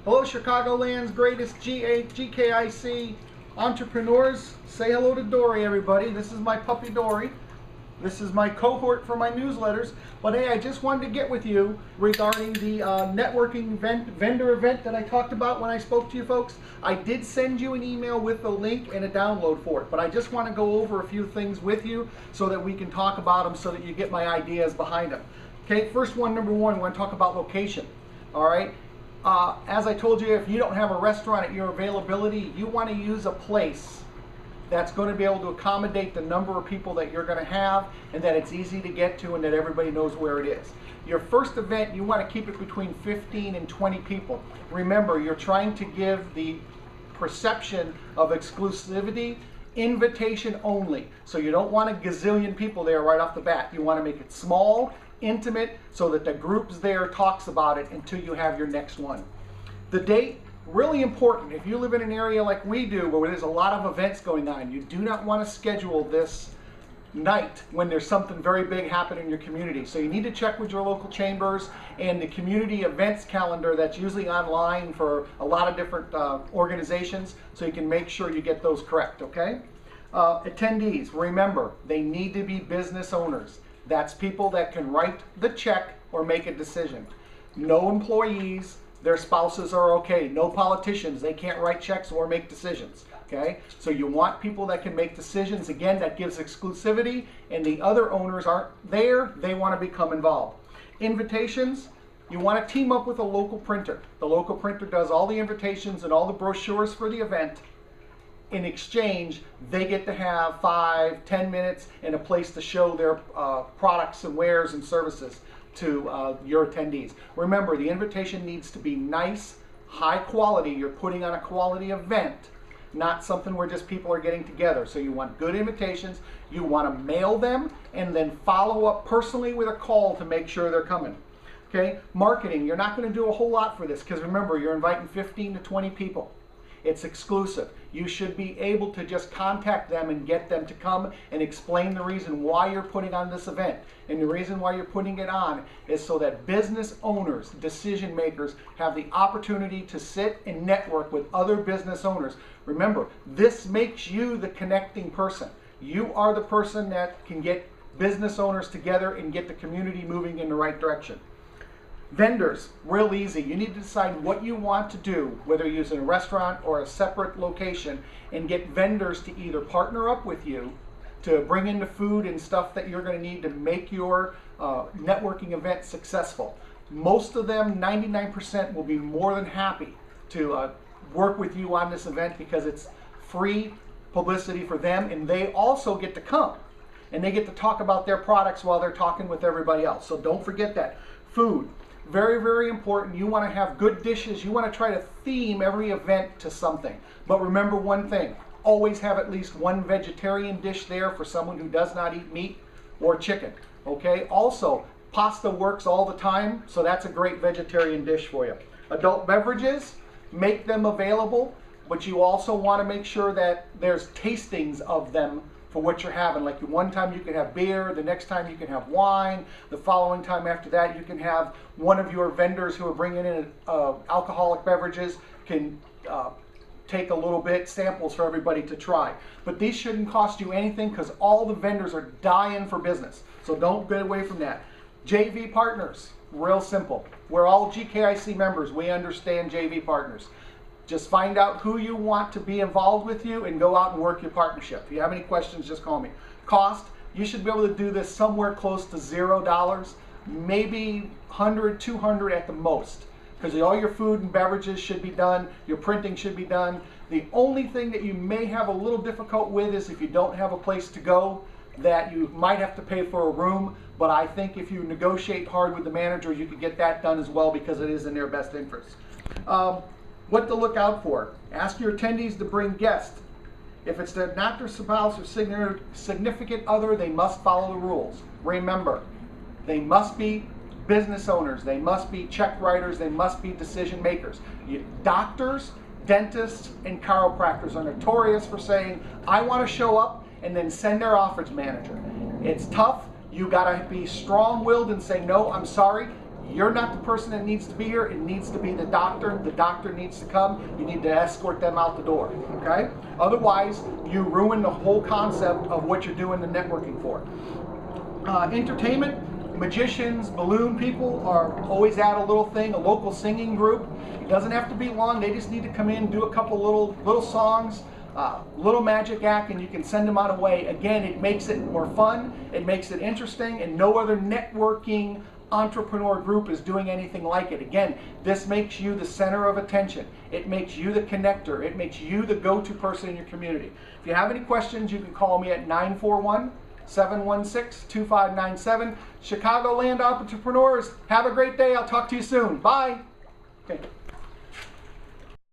Hello, Chicagoland's greatest GKIC entrepreneurs. Say hello to Dory, everybody. This is my puppy Dory. This is my cohort for my newsletters. But hey, I just wanted to get with you regarding the networking vendor event that I talked about when I spoke to you folks. I did send you an email with a link and a download for it, but I just want to go over a few things with you so that we can talk about them so that you get my ideas behind them. Okay, first one, number one, we want to talk about location. All right. As I told you, if you don't have a restaurant at your availability, you want to use a place that's going to be able to accommodate the number of people that you're going to have, and that it's easy to get to and that everybody knows where it is. Your first event, you want to keep it between 15 and 20 people. Remember, you're trying to give the perception of exclusivity, invitation only. So you don't want a gazillion people there right off the bat. You want to make it small, intimate, so that the groups there talks about it until you have your next one. The date, really important. If you live in an area like we do where there's a lot of events going on, you do not want to schedule this night when there's something very big happening in your community. So you need to check with your local chambers and the community events calendar that's usually online for a lot of different organizations, so you can make sure you get those correct, okay? Attendees, remember, they need to be business owners. That's people that can write the check or make a decision. No employees, their spouses are okay. No politicians, they can't write checks or make decisions. Okay? So you want people that can make decisions. Again, that gives exclusivity, and the other owners aren't there, they want to become involved. Invitations, you want to team up with a local printer. The local printer does all the invitations and all the brochures for the event. In exchange, they get to have 5-10 minutes and a place to show their products and wares and services to your attendees. Remember, the invitation needs to be nice, high quality. You're putting on a quality event, not something where just people are getting together. So you want good invitations. You want to mail them and then follow up personally with a call to make sure they're coming. Okay, marketing, you're not going to do a whole lot for this because remember, you're inviting 15 to 20 people. It's exclusive. You should be able to just contact them and get them to come and explain the reason why you're putting on this event. And the reason why you're putting it on is so that business owners, decision makers, have the opportunity to sit and network with other business owners. Remember, this makes you the connecting person. You are the person that can get business owners together and get the community moving in the right direction. Vendors, real easy. You need to decide what you want to do, whether you're using a restaurant or a separate location, and get vendors to either partner up with you to bring in the food and stuff that you're going to need to make your networking event successful. Most of them, 99%, will be more than happy to work with you on this event because it's free publicity for them, and they also get to come and they get to talk about their products while they're talking with everybody else. So don't forget that. Food. Very, very important. You want to have good dishes. You want to try to theme every event to something. But remember one thing, always have at least one vegetarian dish there for someone who does not eat meat or chicken. Okay? Also, pasta works all the time, so that's a great vegetarian dish for you. Adult beverages, make them available, but you also want to make sure that there's tastings of them for what you're having. Like one time you can have beer, the next time you can have wine, the following time after that you can have one of your vendors who are bringing in alcoholic beverages can take a little bit, samples for everybody to try. But these shouldn't cost you anything because all the vendors are dying for business. So don't get away from that. JV partners, real simple. We're all GKIC members. We understand JV partners. Just find out who you want to be involved with you and go out and work your partnership. If you have any questions, just call me. Cost, you should be able to do this somewhere close to $0, maybe $100, $200 at the most. Because all your food and beverages should be done, your printing should be done. The only thing that you may have a little difficult with is if you don't have a place to go, that you might have to pay for a room. But I think if you negotiate hard with the manager, you could get that done as well because it is in their best interest. What to look out for. Ask your attendees to bring guests. If it's not their spouse or significant other, they must follow the rules. Remember, they must be business owners, they must be check writers, they must be decision makers. Doctors, dentists, and chiropractors are notorious for saying, I want to show up, and then send their office manager. It's tough. You got to be strong-willed and say, no, I'm sorry. You're not the person that needs to be here. It needs to be the doctor. The doctor needs to come. You need to escort them out the door, okay? Otherwise, you ruin the whole concept of what you're doing the networking for. Entertainment, magicians, balloon people are always at a little thing, a local singing group. It doesn't have to be long. They just need to come in, do a couple little songs, little magic act, and you can send them on away. Again, it makes it more fun. It makes it interesting, and no other networking entrepreneur group is doing anything like it. Again, this makes you the center of attention. It makes you the connector. It makes you the go-to person in your community. If you have any questions, you can call me at 941-716-2597. Chicagoland entrepreneurs, have a great day. I'll talk to you soon. Bye. Okay.